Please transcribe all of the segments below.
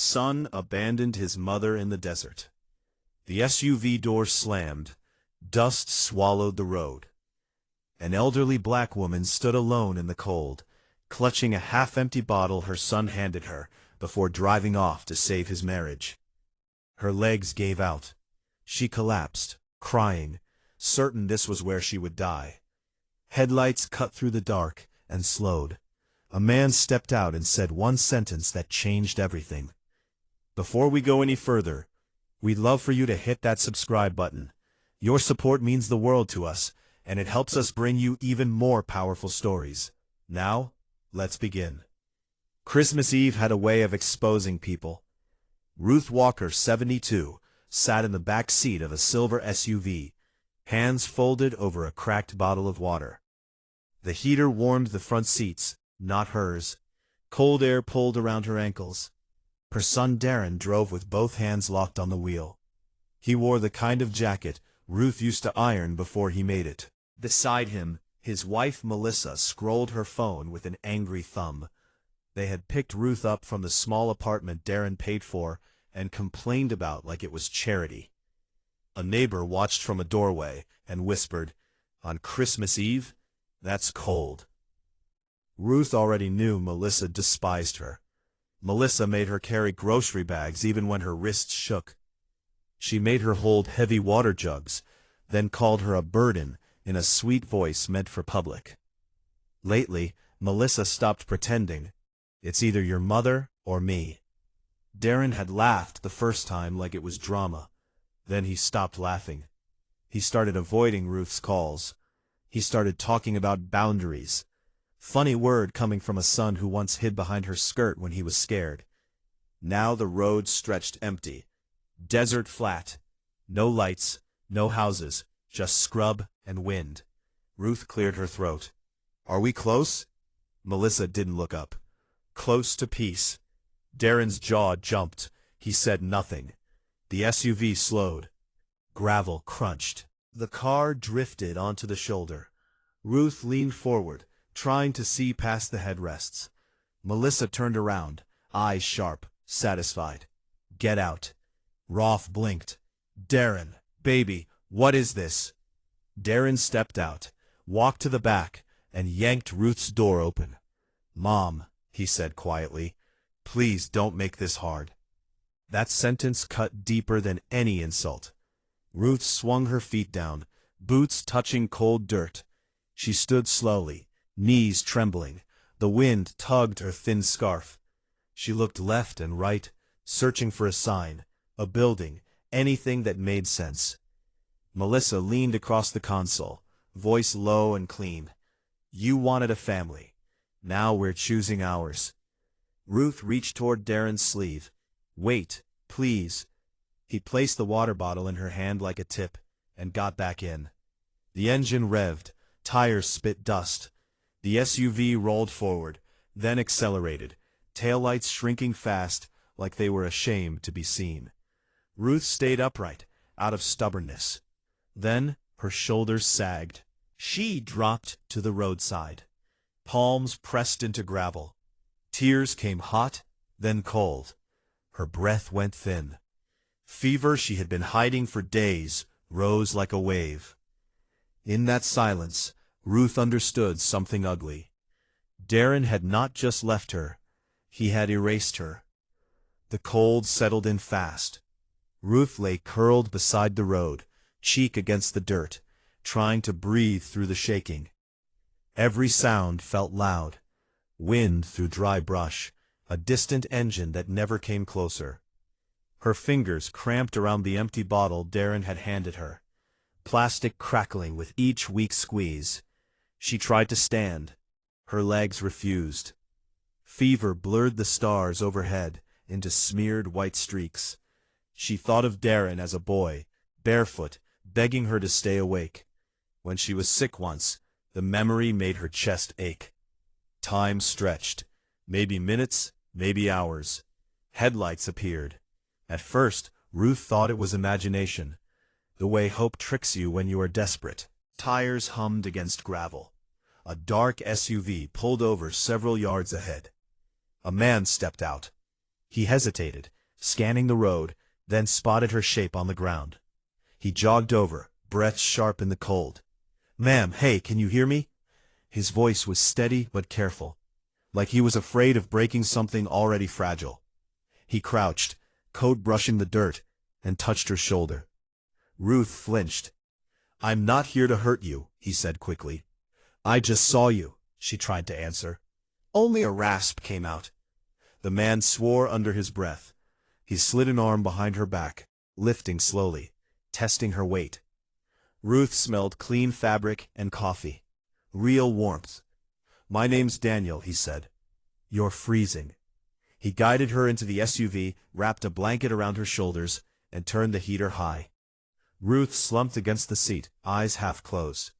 son abandoned his mother in the desert. The SUV door slammed. Dust swallowed the road. An elderly black woman stood alone in the cold, clutching a half-empty bottle her son handed her before driving off to save his marriage. Her legs gave out. She collapsed, crying, certain this was where she would die. Headlights cut through the dark and slowed. A man stepped out and said one sentence that changed everything. Before we go any further, we'd love for you to hit that subscribe button. Your support means the world to us, and it helps us bring you even more powerful stories. Now, let's begin. Christmas Eve had a way of exposing people. Ruth Walker, 72, sat in the back seat of a silver SUV, hands folded over a cracked bottle of water. The heater warmed the front seats, not hers. Cold air pulled around her ankles. Her son Darren drove with both hands locked on the wheel. He wore the kind of jacket Ruth used to iron before he made it. Beside him, his wife Melissa scrolled her phone with an angry thumb. They had picked Ruth up from the small apartment Darren paid for and complained about like it was charity. A neighbor watched from a doorway and whispered, "On Christmas Eve? That's cold." Ruth already knew Melissa despised her. Melissa made her carry grocery bags even when her wrists shook. She made her hold heavy water jugs, then called her a burden in a sweet voice meant for public. Lately, Melissa stopped pretending. It's either your mother or me. Darren had laughed the first time like it was drama. Then he stopped laughing. He started avoiding Ruth's calls. He started talking about boundaries. Funny word coming from a son who once hid behind her skirt when he was scared. Now the road stretched empty. Desert flat. No lights, no houses, just scrub and wind. Ruth cleared her throat. "Are we close?" Melissa didn't look up. "Close to peace." Darren's jaw jumped. He said nothing. The SUV slowed. Gravel crunched. The car drifted onto the shoulder. Ruth leaned forward, trying to see past the headrests. Melissa turned around, eyes sharp, satisfied. "Get out." Roth blinked. "Darren, baby, what is this?" Darren stepped out, walked to the back, and yanked Ruth's door open. "Mom," he said quietly, "please don't make this hard." That sentence cut deeper than any insult. Ruth swung her feet down, boots touching cold dirt. She stood slowly, knees trembling. The wind tugged her thin scarf. She looked left and right, searching for a sign, a building, anything that made sense. Melissa leaned across the console, voice low and clean. "You wanted a family. Now we're choosing ours." Ruth reached toward Darren's sleeve. "Wait, please." He placed the water bottle in her hand like a tip, and got back in. The engine revved, tires spit dust. The SUV rolled forward, then accelerated, taillights shrinking fast like they were ashamed to be seen. Ruth stayed upright, out of stubbornness. Then her shoulders sagged. She dropped to the roadside. Palms pressed into gravel. Tears came hot, then cold. Her breath went thin. Fever she had been hiding for days rose like a wave. In that silence, Ruth understood something ugly. Darren had not just left her, he had erased her. The cold settled in fast. Ruth lay curled beside the road, cheek against the dirt, trying to breathe through the shaking. Every sound felt loud. Wind through dry brush, a distant engine that never came closer. Her fingers cramped around the empty bottle Darren had handed her, plastic crackling with each weak squeeze. She tried to stand. Her legs refused. Fever blurred the stars overhead into smeared white streaks. She thought of Darren as a boy, barefoot, begging her to stay awake. When she was sick once, the memory made her chest ache. Time stretched. Maybe minutes, maybe hours. Headlights appeared. At first, Ruth thought it was imagination, the way hope tricks you when you are desperate. Tires hummed against gravel. A dark SUV pulled over several yards ahead. A man stepped out. He hesitated, scanning the road, then spotted her shape on the ground. He jogged over, breath sharp in the cold. "Ma'am, hey, can you hear me?" His voice was steady but careful, like he was afraid of breaking something already fragile. He crouched, coat brushing the dirt, and touched her shoulder. Ruth flinched. "I'm not here to hurt you," he said quickly. "I just saw you," she tried to answer. Only a rasp came out. The man swore under his breath. He slid an arm behind her back, lifting slowly, testing her weight. Ruth smelled clean fabric and coffee. Real warmth. "My name's Daniel," he said. "You're freezing." He guided her into the SUV, wrapped a blanket around her shoulders, and turned the heater high. Ruth slumped against the seat, eyes half closed.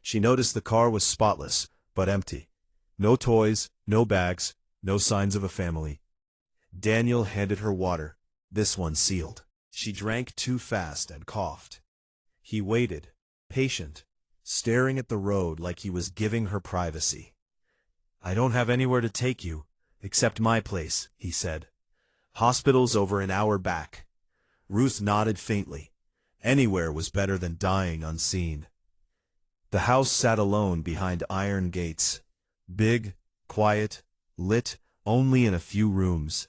She noticed the car was spotless, but empty. No toys, no bags, no signs of a family. Daniel handed her water, this one sealed. She drank too fast and coughed. He waited, patient, staring at the road like he was giving her privacy. "I don't have anywhere to take you, except my place," he said. "Hospital's over an hour back." Ruth nodded faintly. Anywhere was better than dying unseen. The house sat alone behind iron gates. Big, quiet, lit only in a few rooms.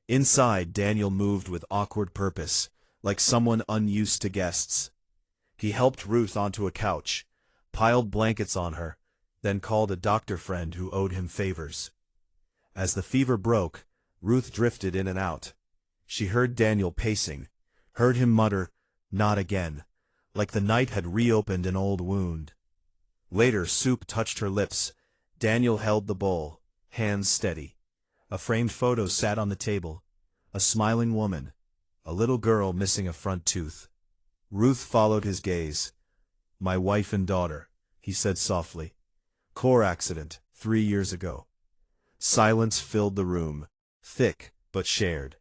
Inside, Daniel moved with awkward purpose, like someone unused to guests. He helped Ruth onto a couch, piled blankets on her, then called a doctor friend who owed him favors. As the fever broke, Ruth drifted in and out. She heard Daniel pacing, heard him mutter, "Not again," like the night had reopened an old wound. Later, soup touched her lips. Daniel held the bowl, hands steady. A framed photo sat on the table. A smiling woman, a little girl missing a front tooth. Ruth followed his gaze. "My wife and daughter," he said softly. "Car accident, 3 years ago." Silence filled the room, thick but shared.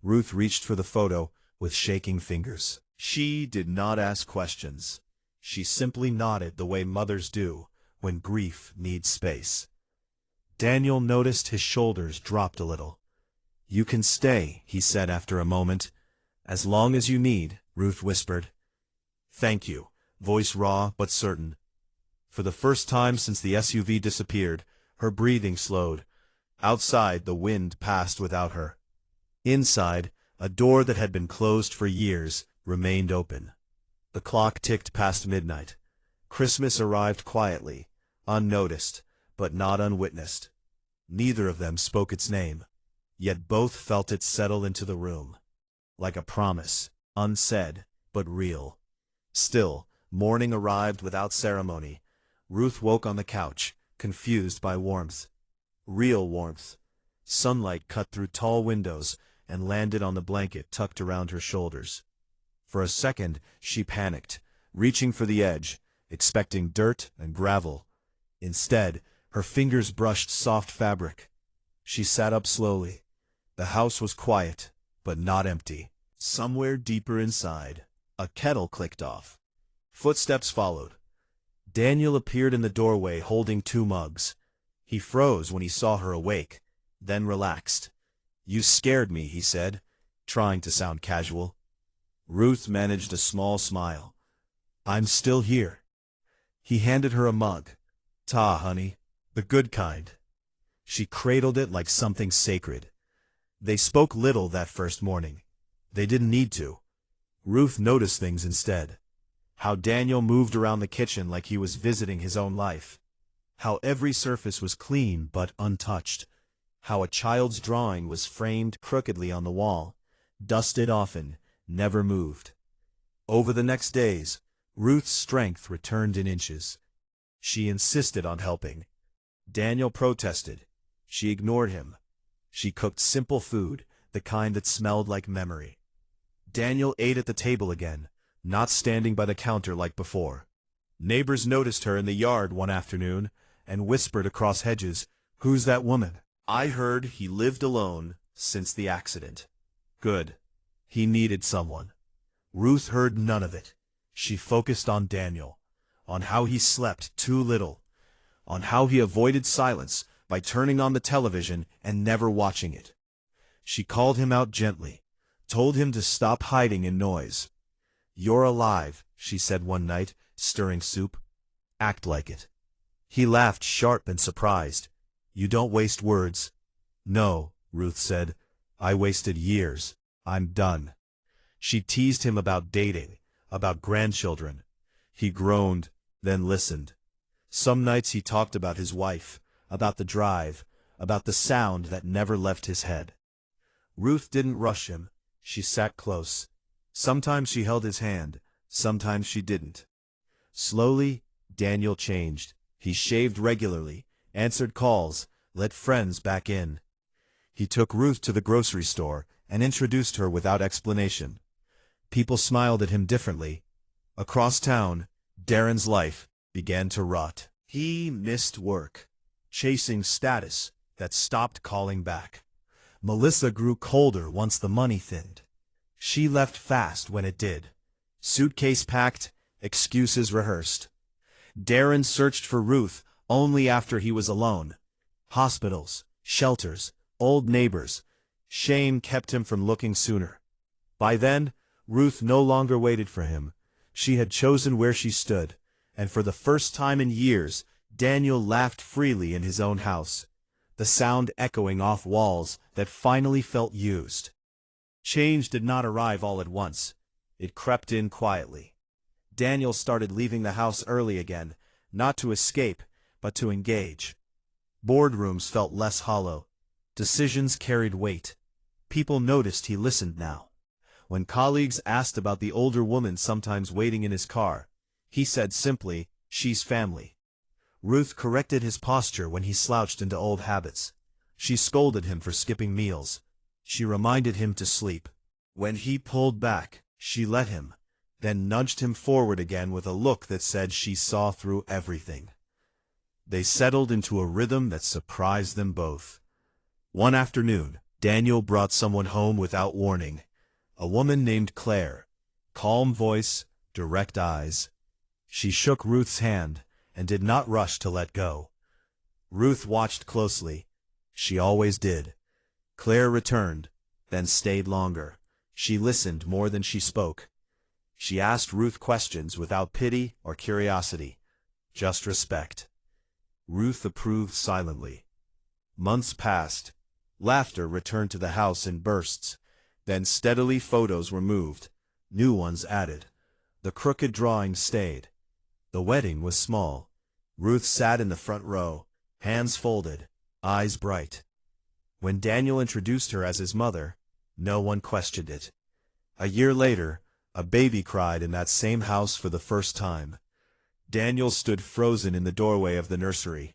Ruth reached for the photo with shaking fingers. She did not ask questions. She simply nodded the way mothers do when grief needs space. Daniel noticed his shoulders dropped a little. "You can stay," he said after a moment. "As long as you need," Ruth whispered. "Thank you," voice raw but certain. For the first time since the SUV disappeared, her breathing slowed. Outside, the wind passed without her. Inside, a door that had been closed for years remained open. The clock ticked past midnight. Christmas arrived quietly, unnoticed, but not unwitnessed. Neither of them spoke its name, yet both felt it settle into the room. Like a promise, unsaid, but real. Still, morning arrived without ceremony. Ruth woke on the couch, confused by warmth. Real warmth. Sunlight cut through tall windows and landed on the blanket tucked around her shoulders. For a second, she panicked, reaching for the edge, expecting dirt and gravel. Instead, her fingers brushed soft fabric. She sat up slowly. The house was quiet, but not empty. Somewhere deeper inside, a kettle clicked off. Footsteps followed. Daniel appeared in the doorway holding 2 mugs. He froze when he saw her awake, then relaxed. "You scared me," he said, trying to sound casual. Ruth managed a small smile. "I'm still here." He handed her a mug. "Ta, honey, the good kind." She cradled it like something sacred. They spoke little that first morning. They didn't need to. Ruth noticed things instead. How Daniel moved around the kitchen like he was visiting his own life. How every surface was clean but untouched. How a child's drawing was framed crookedly on the wall, dusted often, never moved. Over the next days, Ruth's strength returned in inches. She insisted on helping. Daniel protested. She ignored him. She cooked simple food, the kind that smelled like memory. Daniel ate at the table again, not standing by the counter like before. Neighbors noticed her in the yard one afternoon and whispered across hedges, "Who's that woman?" "I heard he lived alone since the accident." Good. He needed someone. Ruth heard none of it. She focused on Daniel, on how he slept too little, on how he avoided silence by turning on the television and never watching it. She called him out gently. told him to stop hiding in noise. "You're alive," she said one night, stirring soup. "Act like it." He laughed, sharp and surprised. "You don't waste words." "No," Ruth said. "I wasted years. I'm done." She teased him about dating, about grandchildren. He groaned, then listened. Some nights he talked about his wife, about the drive, about the sound that never left his head. Ruth didn't rush him. She sat close. Sometimes she held his hand, sometimes she didn't. Slowly, Daniel changed. He shaved regularly, answered calls, let friends back in. He took Ruth to the grocery store and introduced her without explanation. People smiled at him differently. Across town, Darren's life began to rot. He missed work, chasing status that stopped calling back. Melissa grew colder once the money thinned. She left fast when it did. Suitcase packed, excuses rehearsed. Darren searched for Ruth only after he was alone. Hospitals, shelters, old neighbors. Shame kept him from looking sooner. By then, Ruth no longer waited for him. She had chosen where she stood, and for the first time in years, Daniel laughed freely in his own house, the sound echoing off walls that finally felt used. Change did not arrive all at once. It crept in quietly. Daniel started leaving the house early again, not to escape, but to engage. Boardrooms felt less hollow. Decisions carried weight. People noticed he listened now. When colleagues asked about the older woman sometimes waiting in his car, he said simply, "She's family." Ruth corrected his posture when he slouched into old habits. She scolded him for skipping meals. She reminded him to sleep. When he pulled back, she let him, then nudged him forward again with a look that said she saw through everything. They settled into a rhythm that surprised them both. One afternoon, Daniel brought someone home without warning. A woman named Claire. Calm voice, direct eyes. She shook Ruth's hand and did not rush to let go. Ruth watched closely. She always did. Claire returned, then stayed longer. She listened more than she spoke. She asked Ruth questions without pity or curiosity, just respect. Ruth approved silently. Months passed. Laughter returned to the house in bursts. Then steadily photos were moved, new ones added. The crooked drawings stayed. The wedding was small. Ruth sat in the front row, hands folded, eyes bright. When Daniel introduced her as his mother, no one questioned it. A year later, a baby cried in that same house for the first time. Daniel stood frozen in the doorway of the nursery,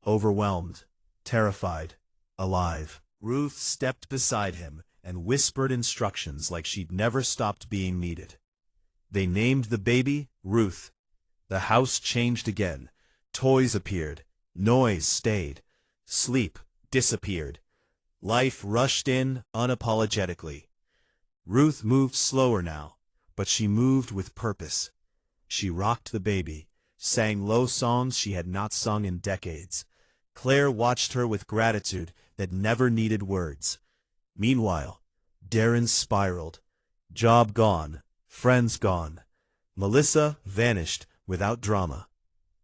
overwhelmed, terrified, alive. Ruth stepped beside him and whispered instructions like she'd never stopped being needed. They named the baby Ruth. The house changed again. Toys appeared. Noise stayed. Sleep disappeared. Life rushed in unapologetically. Ruth moved slower now, but she moved with purpose. She rocked the baby, sang low songs she had not sung in decades. Claire watched her with gratitude that never needed words. Meanwhile, Darren spiraled. Job gone, friends gone. Melissa vanished without drama.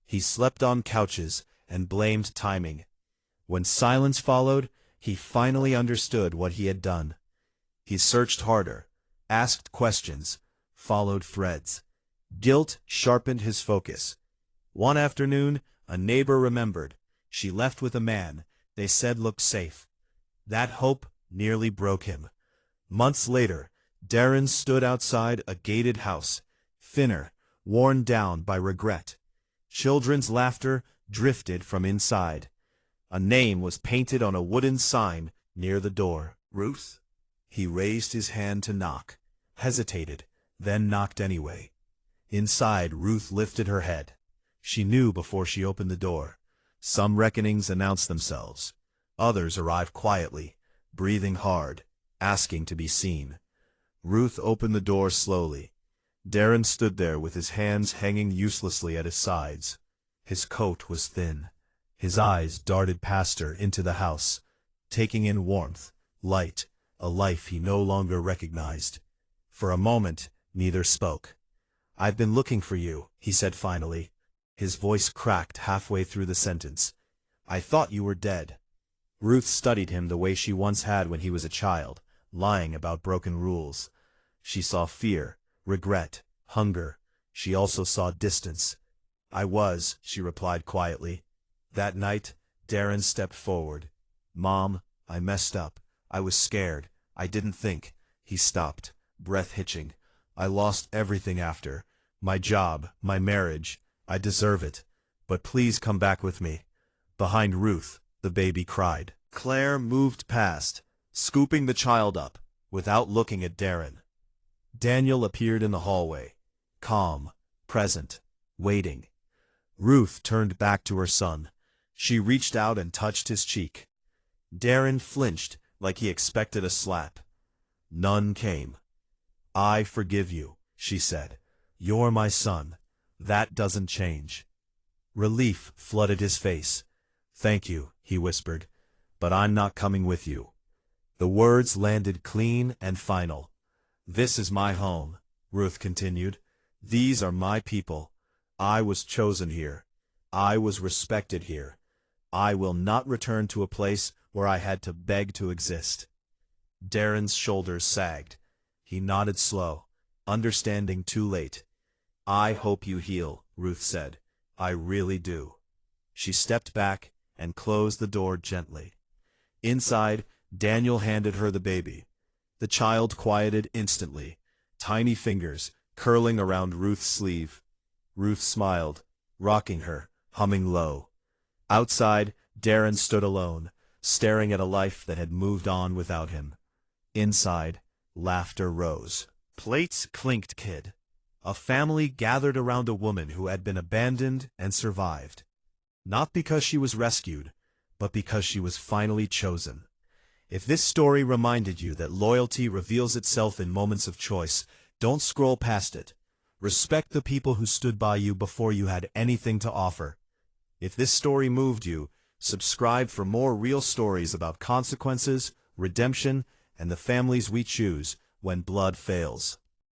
He slept on couches and blamed timing. When silence followed, he finally understood what he had done. He searched harder, asked questions, followed threads. Guilt sharpened his focus. One afternoon, a neighbor remembered. She left with a man they said looked safe. That hope nearly broke him. Months later, Darren stood outside a gated house, thinner, worn down by regret. Children's laughter drifted from inside. A name was painted on a wooden sign near the door. Ruth? He raised his hand to knock, hesitated, then knocked anyway. Inside, Ruth lifted her head. She knew before she opened the door. Some reckonings announced themselves. Others arrived quietly, breathing hard, asking to be seen. Ruth opened the door slowly. Darren stood there with his hands hanging uselessly at his sides. His coat was thin. His eyes darted past her into the house, taking in warmth, light, a life he no longer recognized. For a moment, neither spoke. "I've been looking for you," he said finally. His voice cracked halfway through the sentence. "I thought you were dead." Ruth studied him the way she once had when he was a child, lying about broken rules. She saw fear, regret, hunger. She also saw distance. "I was," she replied quietly. That night, Darren stepped forward. "Mom, I messed up. I was scared. I didn't think." He stopped, breath hitching. "I lost everything after. My job, my marriage. I deserve it. But please come back with me." Behind Ruth, the baby cried. Claire moved past, scooping the child up, without looking at Darren. Daniel appeared in the hallway, calm, present, waiting. Ruth turned back to her son. She reached out and touched his cheek. Darren flinched like he expected a slap. None came. "I forgive you," she said. "You're my son. That doesn't change." Relief flooded his face. "Thank you," he whispered, "but I'm not coming with you." The words landed clean and final. "This is my home," Ruth continued. "These are my people. I was chosen here. I was respected here. I will not return to a place where I had to beg to exist." Darren's shoulders sagged. He nodded slow, understanding too late. "I hope you heal," Ruth said. "I really do." She stepped back and closed the door gently. Inside, Daniel handed her the baby. The child quieted instantly, tiny fingers curling around Ruth's sleeve. Ruth smiled, rocking her, humming low. Outside, Darren stood alone, staring at a life that had moved on without him. Inside, laughter rose. Plates clinked. A family gathered around a woman who had been abandoned and survived. Not because she was rescued, but because she was finally chosen. If this story reminded you that loyalty reveals itself in moments of choice, don't scroll past it. Respect the people who stood by you before you had anything to offer. If this story moved you, subscribe for more real stories about consequences, redemption, and the families we choose when blood fails.